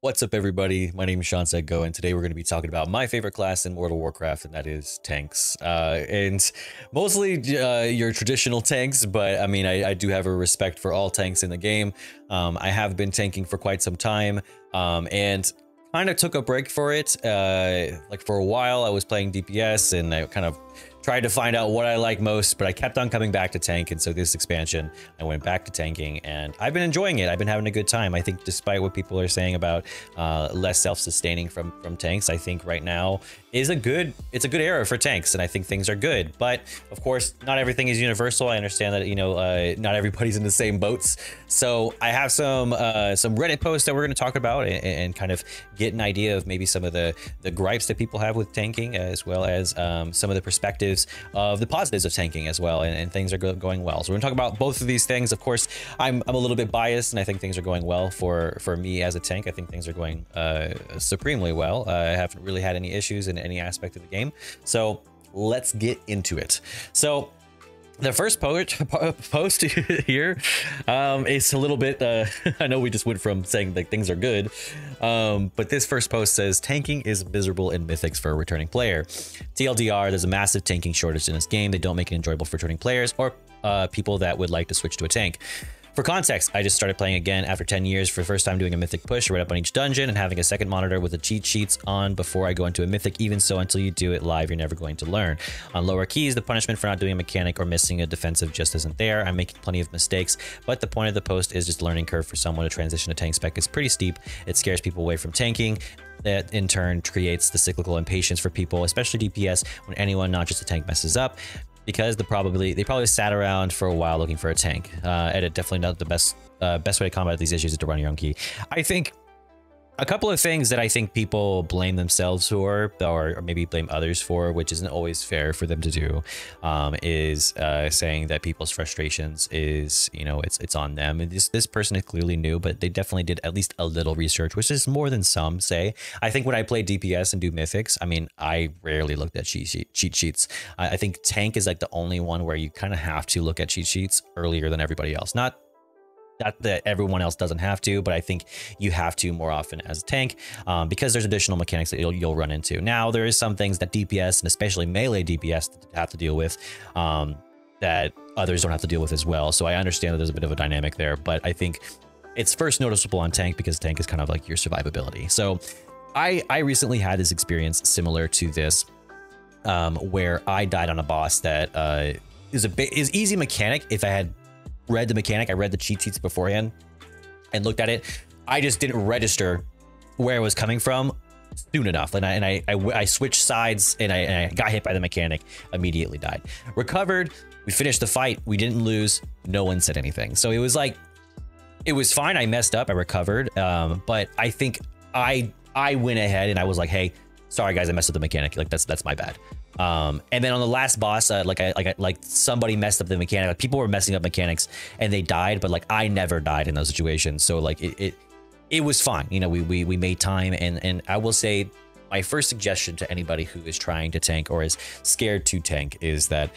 What's up, everybody? My name is ShawnSetGO, and today we're going to be talking about my favorite class in World of Warcraft, and that is tanks. And mostly your traditional tanks, but I mean, I do have a respect for all tanks in the game. I have been tanking for quite some time, and kind of took a break for it. Like for a while, I was playing DPS, and I kind of tried to find out what I like most, but I kept on coming back to tank, and so this expansion, I went back to tanking, and I've been enjoying it. I've been having a good time. I think despite what people are saying about less self-sustaining from tanks, I think right now is it's a good era for tanks, and I think things are good. But of course, not everything is universal. I understand that, you know, not everybody's in the same boats. So I have some Reddit posts that we're going to talk about and kind of get an idea of maybe some of the gripes that people have with tanking, as well as some of the perspectives of the positives of tanking as well, and things are going well. So we're gonna talk about both of these things. Of course, I'm a little bit biased, and I think things are going well for me as a tank. I think things are going supremely well. I haven't really had any issues in any aspect of the game. So let's get into it. So the first post here is a little bit, I know we just went from saying like things are good, but this first post says, tanking is miserable in Mythics for a returning player. TLDR, there's a massive tanking shortage in this game. They don't make it enjoyable for returning players or people that would like to switch to a tank. For context, I just started playing again after 10 years for the first time, doing a mythic push right up on each dungeon and having a second monitor with the cheat sheets on before I go into a mythic. Even so, until you do it live, you're never going to learn. On lower keys, the punishment for not doing a mechanic or missing a defensive just isn't there. I'm making plenty of mistakes, but the point of the post is just learning curve for someone to transition to tank spec is pretty steep. It scares people away from tanking. That in turn creates the cyclical impatience for people, especially DPS, when anyone, not just a tank, messes up. Because they probably sat around for a while looking for a tank. And it definitely not the best way to combat these issues is to run your own key. I think a couple of things that I think people blame themselves for, or maybe blame others for, which isn't always fair for them to do, is saying that people's frustrations is, you know, it's on them. And this person is clearly new, but they definitely did at least a little research, which is more than some say. I think when I play DPS and do mythics, I mean, I rarely looked at cheat sheets. I think tank is like the only one where you kind of have to look at cheat sheets earlier than everybody else. Not that everyone else doesn't have to, but I think you have to more often as a tank, because there's additional mechanics that you'll run into. Now, there is some things that DPS, and especially melee DPS, have to deal with that others don't have to deal with as well. So I understand that there's a bit of a dynamic there, but I think it's first noticeable on tank because tank is kind of like your survivability. So I recently had this experience similar to this, where I died on a boss that is easy mechanic. If I had read the mechanic, I read the cheat sheets beforehand and looked at it, I just didn't register where it was coming from soon enough, and I switched sides, and I got hit by the mechanic, immediately died. Recovered, we finished the fight, we didn't lose, no one said anything. So it was like, it was fine. I messed up, I recovered, but I think I went ahead and I was like, hey, sorry guys, I messed up the mechanic, like that's my bad. And then on the last boss, like somebody messed up the mechanic. Like, people were messing up mechanics and they died, but like I never died in those situations. So like it was fine. You know, we made time, and I will say my first suggestion to anybody who is trying to tank or is scared to tank is that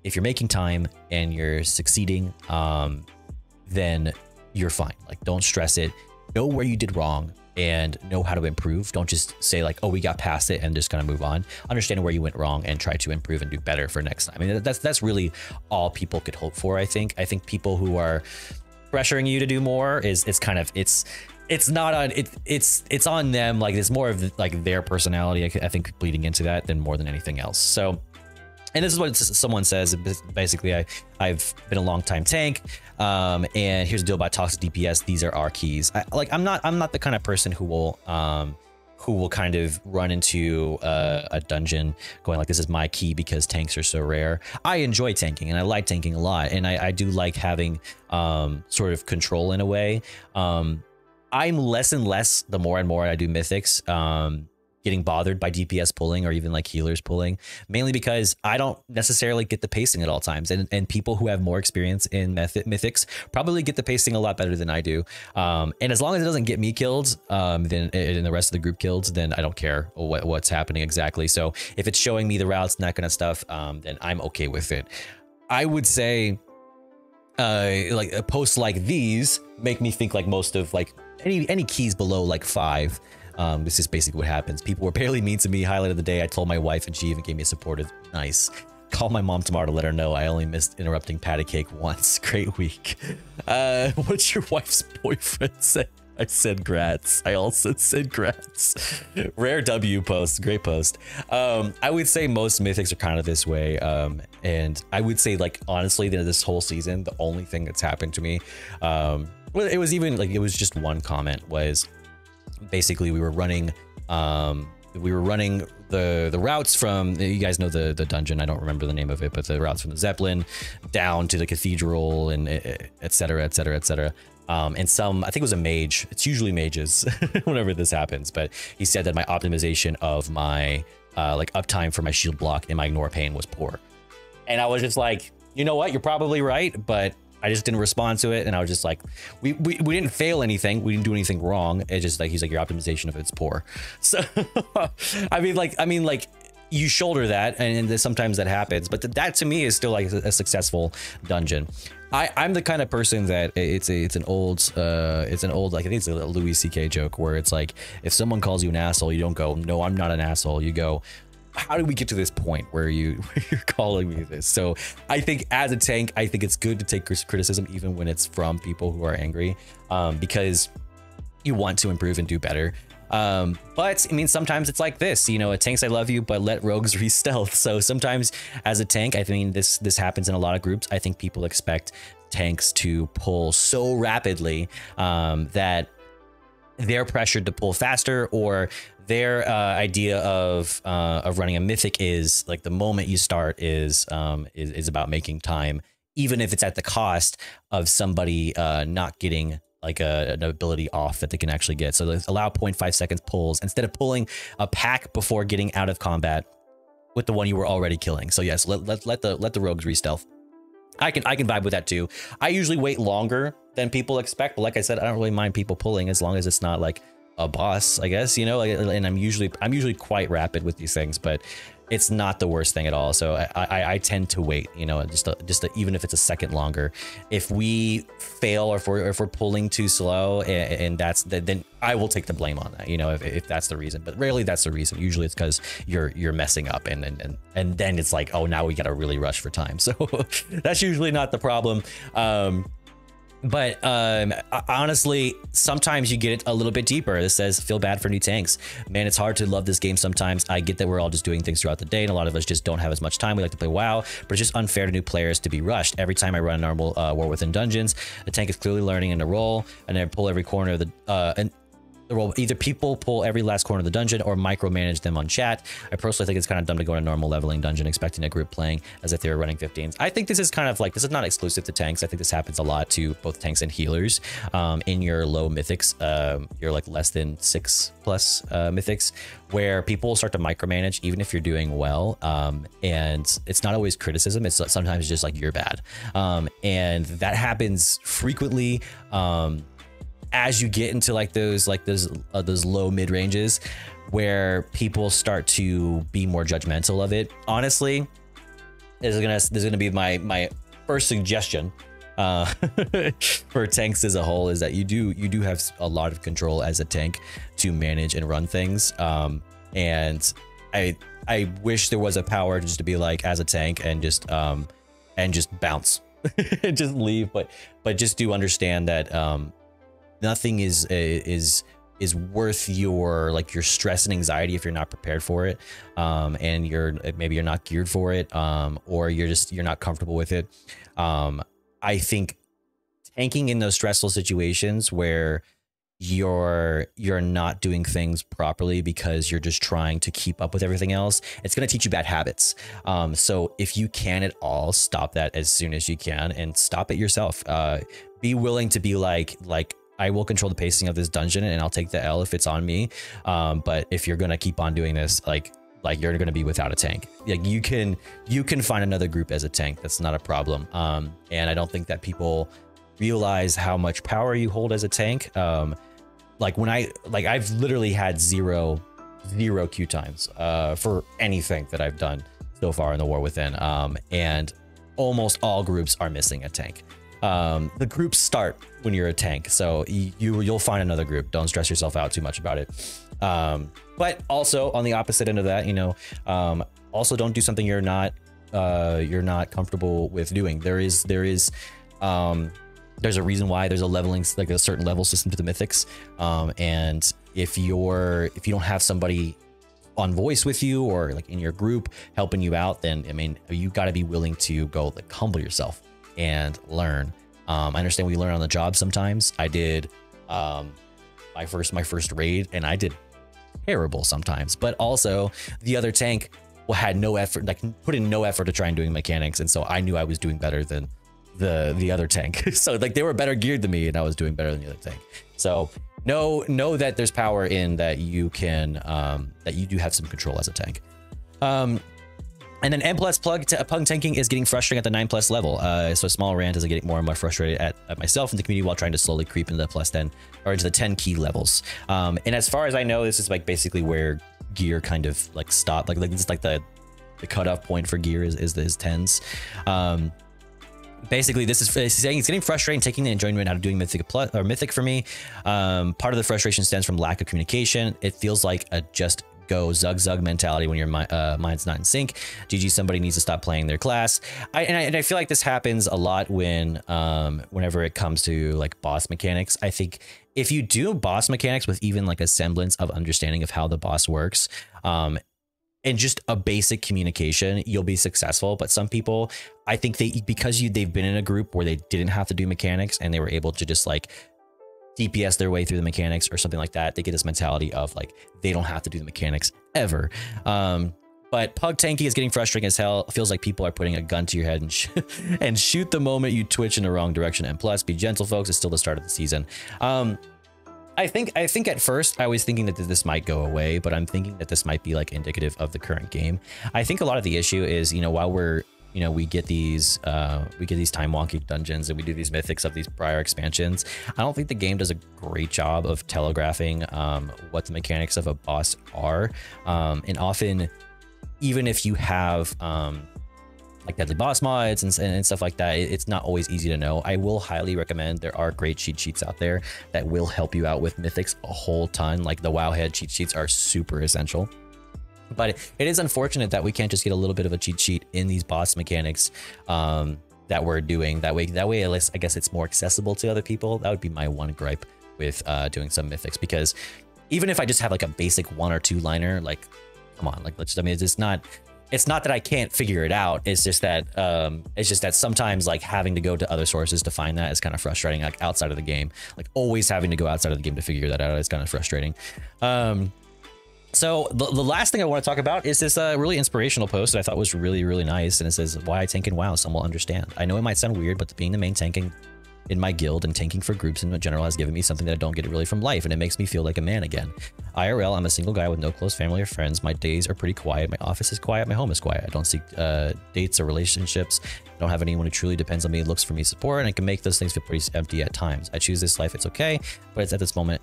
if you're making time and you're succeeding, then you're fine. Like, don't stress it. Know where you did wrong and know how to improve. Don't just say like, oh, we got past it and just gonna move on. Understand where you went wrong and try to improve and do better for next time. I mean, that's really all people could hope for. I think people who are pressuring you to do more it's not on it's on them. Like, it's more of like their personality, I think, bleeding into that than more than anything else. So, and this is what someone says. Basically, I've been a long time tank, and here's the deal about toxic DPS. These are our keys. I'm not the kind of person who will kind of run into a dungeon going like, this is my key because tanks are so rare. I enjoy tanking, and I like tanking a lot, and I do like having sort of control in a way. I'm less and less the more and more I do mythics. Getting bothered by DPS pulling or even like healers pulling, mainly because I don't necessarily get the pacing at all times, and people who have more experience in mythics probably get the pacing a lot better than I do. And as long as it doesn't get me killed, then and the rest of the group killed, then I don't care what's happening exactly. So if it's showing me the routes and that kind of stuff, then I'm okay with it. I would say like posts like these make me think like most of like any keys below like 5. This is basically what happens. People were barely mean to me. Highlight of the day, I told my wife and she even gave me a supportive nice. Call my mom tomorrow to let her know I only missed interrupting patty cake once. Great week. What's your wife's boyfriend say? I said grats. I also said grats. Rare W post. Great post. I would say most mythics are kind of this way. And I would say, like, honestly, this whole season, the only thing that's happened to me, well, it was even like, it was just one comment was basically we were running the routes from, you guys know the dungeon, I don't remember the name of it, but the routes from the Zeppelin down to the cathedral and etc, etc, etc. And some, I think it was a mage, it's usually mages whenever this happens, but he said that my optimization of my like uptime for my shield block and my ignore pain was poor. And I was just like, you know what, you're probably right, but I just didn't respond to it. And I was just like, we didn't fail anything. We didn't do anything wrong. It's just like, he's like, your optimization of it's poor. So, I mean, like you shoulder that and sometimes that happens, but that to me is still like a successful dungeon. I'm the kind of person that it's an old, like, I think it's a Louis C.K. joke where it's like, if someone calls you an asshole, you don't go, no, I'm not an asshole. You go, how did we get to this point where you're calling me this? So I think as a tank, I think it's good to take criticism even when it's from people who are angry, because you want to improve and do better. But I mean, sometimes it's like this, you know, a tanks I love you, but let rogues re-stealth. So sometimes as a tank, I mean, this happens in a lot of groups. I think people expect tanks to pull so rapidly that they're pressured to pull faster, or their idea of running a mythic is like the moment you start is about making time, even if it's at the cost of somebody not getting like an ability off that they can actually get. So let's allow 0.5 seconds pulls instead of pulling a pack before getting out of combat with the one you were already killing. So yes, let the rogues re-stealth. I can vibe with that too. I usually wait longer than people expect, but like I said, I don't really mind people pulling as long as it's not like a boss, I guess, you know, like, and I'm usually quite rapid with these things, but it's not the worst thing at all. So I tend to wait, you know, even if it's a second longer. If we fail or if we're pulling too slow, and then I will take the blame on that, you know, if that's the reason. But rarely that's the reason. Usually it's because you're messing up, and then it's like, oh, now we got to really rush for time. So that's usually not the problem. But honestly, sometimes you get it a little bit deeper. This says, feel bad for new tanks. Man, it's hard to love this game sometimes. I get that we're all just doing things throughout the day, and a lot of us just don't have as much time. We like to play WoW, but it's just unfair to new players to be rushed. Every time I run a normal War Within Dungeons, the tank is clearly learning in a role, and I pull every corner of the either people pull every last corner of the dungeon or micromanage them on chat. I personally think it's kind of dumb to go in a normal leveling dungeon expecting a group playing as if they were running 15s. I think this is kind of like, this is not exclusive to tanks. I think this happens a lot to both tanks and healers. In your low mythics, you're like less than 6+ mythics, where people start to micromanage even if you're doing well. And it's not always criticism. It's sometimes just like, you're bad. And that happens frequently. As you get into like those low mid ranges where people start to be more judgmental of it. Honestly, this is gonna be my first suggestion for tanks as a whole, is that you do have a lot of control as a tank to manage and run things. And I wish there was a power just to be like, as a tank, and just bounce and just leave, but just do understand that nothing is worth your stress and anxiety if you're not prepared for it, and maybe you're not geared for it, or you're not comfortable with it. I think tanking in those stressful situations where you're not doing things properly because you're just trying to keep up with everything else, it's going to teach you bad habits. So if you can at all, stop that as soon as you can, and stop it yourself. Be willing to be like I will control the pacing of this dungeon, and I'll take the L if it's on me. But if you're gonna keep on doing this, like you're gonna be without a tank. Like you can find another group as a tank. That's not a problem. And I don't think that people realize how much power you hold as a tank. Like I've literally had zero queue times for anything that I've done so far in the War Within. And almost all groups are missing a tank. the groups start when you're a tank, so you'll find another group. Don't stress yourself out too much about it. But also on the opposite end of that, you know, also don't do something you're not comfortable with doing. There's a reason why there's a leveling, like a certain level system to the mythics, and if you don't have somebody on voice with you or like in your group helping you out, then I mean, you got to be willing to go like humble yourself and learn. I understand we learn on the job sometimes. I did my first raid and I did terrible sometimes, but also the other tank had no effort, like put in no effort to try and doing mechanics, and so I knew I was doing better than the other tank. So like they were better geared than me and I was doing better than the other tank. So know that there's power in that you can that you do have some control as a tank. And then N+ pug tanking is getting frustrating at the 9+ level. So a small rant as I get more and more frustrated at myself and the community while trying to slowly creep into the +10 or into the 10 key levels. And as far as I know, this is like basically where gear kind of like stop, like it's like the cutoff point for gear is 10s. Basically, this is saying it's getting frustrating taking the enjoyment out of doing mythic or mythic for me. Part of the frustration stems from lack of communication. It feels like a just go zug mentality when your mind's not in sync. GG, somebody needs to stop playing their class. And I feel like this happens a lot when whenever it comes to like boss mechanics. I think if you do boss mechanics with even like a semblance of understanding of how the boss works, and just a basic communication, you'll be successful. But some people, I think they've been in a group where they didn't have to do mechanics and they were able to just like DPS their way through the mechanics or something like that. They get this mentality of like, they don't have to do the mechanics ever. But pug tanking is getting frustrating as hell. It feels like people are putting a gun to your head and shoot the moment you twitch in the wrong direction. And plus, be gentle, folks. It's still the start of the season. I think at first I was thinking that this might go away, but I'm thinking that this might be like indicative of the current game. I think a lot of the issue is, you know, while we get these time wonky dungeons and we do these mythics of these prior expansions, I don't think the game does a great job of telegraphing what the mechanics of a boss are. And often, even if you have like deadly boss mods and stuff like that, it's not always easy to know. I will highly recommend, there are great cheat sheets out there that will help you out with mythics a whole ton. Like the WoW head cheat sheets are super essential. But it is unfortunate that we can't just get a little bit of a cheat sheet in these boss mechanics that we're doing. That way, at least I guess it's more accessible to other people. That would be my one gripe with doing some mythics, because even if I just have like a basic 1 or 2 liner, like, come on, like I mean, it's not that I can't figure it out. It's just that sometimes like having to go to other sources to find that is kind of frustrating, like outside of the game. Like always having to go outside of the game to figure that out is kind of frustrating. So the last thing I want to talk about is this really inspirational post that I thought was really, really nice. And it says, why I tank in WoW, some will understand. I know it might sound weird, but being the main tanking in my guild and tanking for groups in general has given me something that I don't get really from life, and it makes me feel like a man again. IRL, I'm a single guy with no close family or friends. My days are pretty quiet. My office is quiet. My home is quiet. I don't seek dates or relationships. I don't have anyone who truly depends on me, looks for me support, and I can make those things feel pretty empty at times. I choose this life. It's okay, but it's at this moment,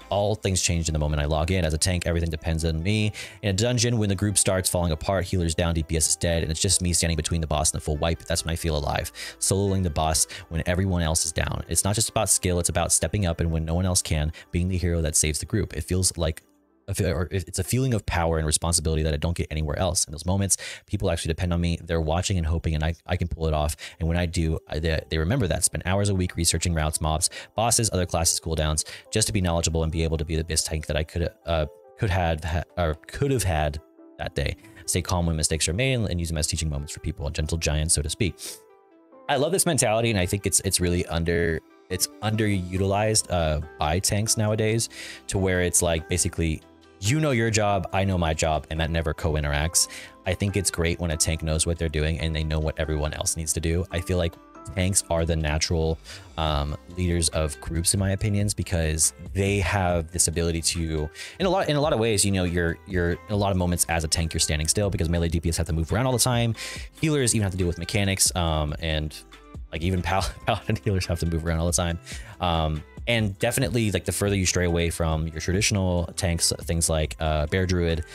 all things change in the moment I log in. As a tank, everything depends on me. In a dungeon, when the group starts falling apart, healer's down, DPS is dead, and it's just me standing between the boss and the full wipe. That's when I feel alive. Soloing the boss when everyone else is down. It's not just about skill, it's about stepping up, and when no one else can, being the hero that saves the group. It feels like it's a feeling of power and responsibility that I don't get anywhere else. In those moments, people actually depend on me. They're watching and hoping, and I can pull it off. And when I do, they remember that. Spend hours a week researching routes, mobs, bosses, other classes, cooldowns, just to be knowledgeable and be able to be the best tank that I could have had that day. Stay calm when mistakes are made and use them as teaching moments for people. A gentle giant, so to speak. I love this mentality, and I think it's really underutilized by tanks nowadays, to where it's like basically, you know your job, I know my job, and that never co-interacts. I think it's great when a tank knows what they're doing and they know what everyone else needs to do. I feel like tanks are the natural leaders of groups, in my opinions, because they have this ability to, in a lot of ways, you know, you're in a lot of moments as a tank, you're standing still because melee DPS have to move around all the time. Healers even have to deal with mechanics, and like even paladin healers have to move around all the time. And definitely, like, the further you stray away from your traditional tanks, things like Bear Druid,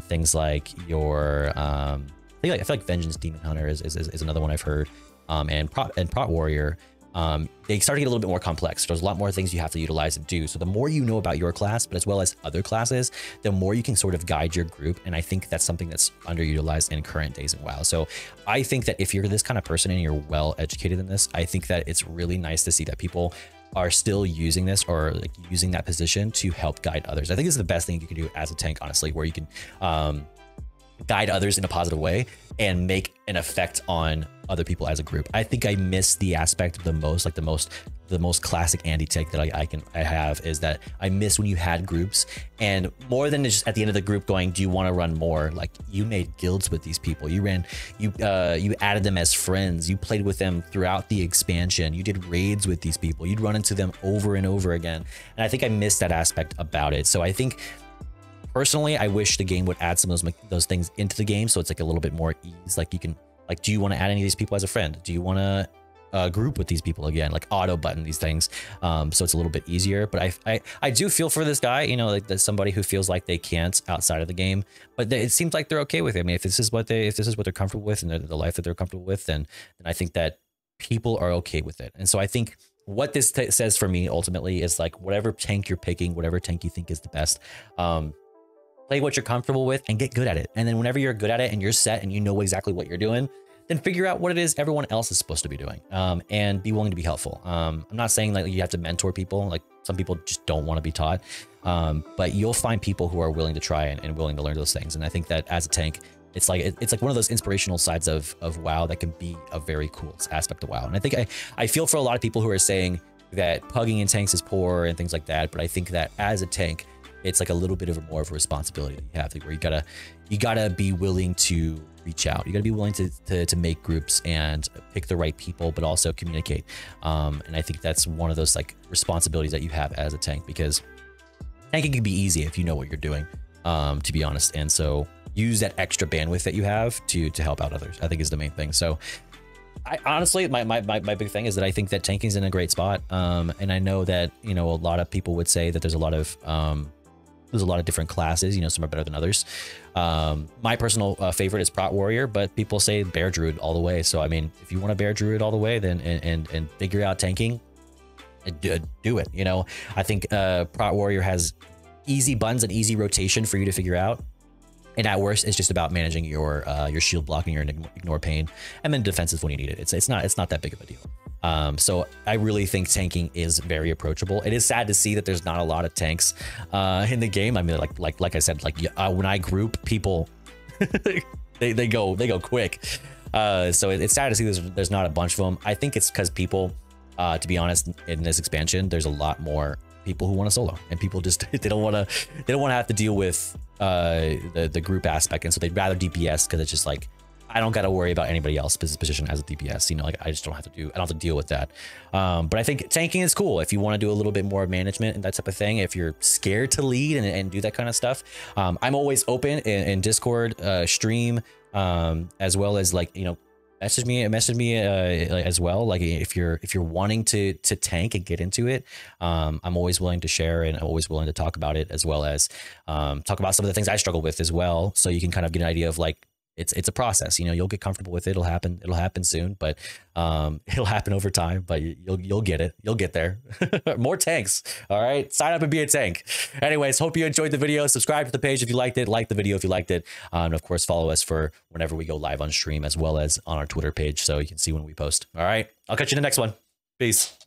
things like your I feel like Vengeance Demon Hunter is another one I've heard. and Prot Warrior, they start to get a little bit more complex. There's a lot more things you have to utilize and do. So the more you know about your class, but as well as other classes, the more you can sort of guide your group. And I think that's something that's underutilized in current days in WoW. So I think that if you're this kind of person and you're well educated in this, I think that it's really nice to see that people are still using this, or like using that position to help guide others. I think it's the best thing you can do as a tank, honestly, where you can guide others in a positive way and make an effect on other people as a group. I think I miss the aspect the most, like the most classic Andy take that I have is that I miss when you had groups, and more than just at the end of the group going, do you want to run more? Like, you made guilds with these people. You added them as friends. You played with them throughout the expansion. You did raids with these people. You'd run into them over and over again. And I think I miss that aspect about it. So I think personally, I wish the game would add some of those things into the game, so it's like a little bit more ease. Like, you can, like, do you want to add any of these people as a friend? Do you want to group with these people again? Like, auto button these things, so it's a little bit easier. But I do feel for this guy, you know, like there's somebody who feels like they can't outside of the game, but it seems like they're okay with it. I mean, if this is what they're comfortable with, and the life that they're comfortable with, then I think that people are okay with it. And so I think what this says for me ultimately is, like, whatever tank you're picking, whatever tank you think is the best, play what you're comfortable with and get good at it. And then whenever you're good at it and you're set and you know exactly what you're doing, then figure out what it is everyone else is supposed to be doing, and be willing to be helpful. I'm not saying like you have to mentor people. Like, some people just don't want to be taught, but you'll find people who are willing to try and willing to learn those things. And I think that as a tank, it's like one of those inspirational sides of WoW that can be a very cool aspect of WoW. And I think I feel for a lot of people who are saying that pugging in tanks is poor and things like that, but I think that as a tank, it's like a little bit of more of a responsibility that you have, where you gotta be willing to reach out. You gotta be willing to make groups and pick the right people, but also communicate. And I think that's one of those like responsibilities that you have as a tank, because tanking can be easy if you know what you're doing, to be honest. And so use that extra bandwidth that you have to help out others, I think is the main thing. So I honestly, my big thing is that I think that tanking's in a great spot. And I know that, you know, a lot of people would say that there's a lot of different classes, you know, some are better than others. My personal favorite is Prot Warrior, but people say Bear Druid all the way. So, I mean, if you want to Bear Druid all the way, then and figure out tanking, do it. You know, I think Prot Warrior has easy buttons and easy rotation for you to figure out. And at worst, it's just about managing your shield blocking, your ignore pain, and then defenses when you need it. It's not that big of a deal. So I really think tanking is very approachable. It is sad to see that there's not a lot of tanks in the game. I mean, like I said, like when I group people, they go quick. So it's sad to see there's not a bunch of them. I think it's because people, to be honest, in this expansion, there's a lot more people who want to solo, and people just they don't want to have to deal with the group aspect, and so they'd rather DPS, because it's just like, I don't got to worry about anybody else's position as a DPS, you know, like I don't have to deal with that. But I think tanking is cool if you want to do a little bit more management and that type of thing. If you're scared to lead and do that kind of stuff, I'm always open in Discord, stream, as well as, like, you know, message me as well. Like, if you're wanting to tank and get into it, I'm always willing to share, and I'm always willing to talk about it, as well as talk about some of the things I struggle with as well, so you can kind of get an idea of, like, it's a process. You know, you'll get comfortable with it. It'll happen soon, but it'll happen over time, but you'll get it. You'll get there. More tanks. All right. Sign up and be a tank. Anyways, hope you enjoyed the video. Subscribe to the page if you liked it. Like the video if you liked it. And of course, follow us for whenever we go live on stream, as well as on our Twitter page, so you can see when we post. All right. I'll catch you in the next one. Peace.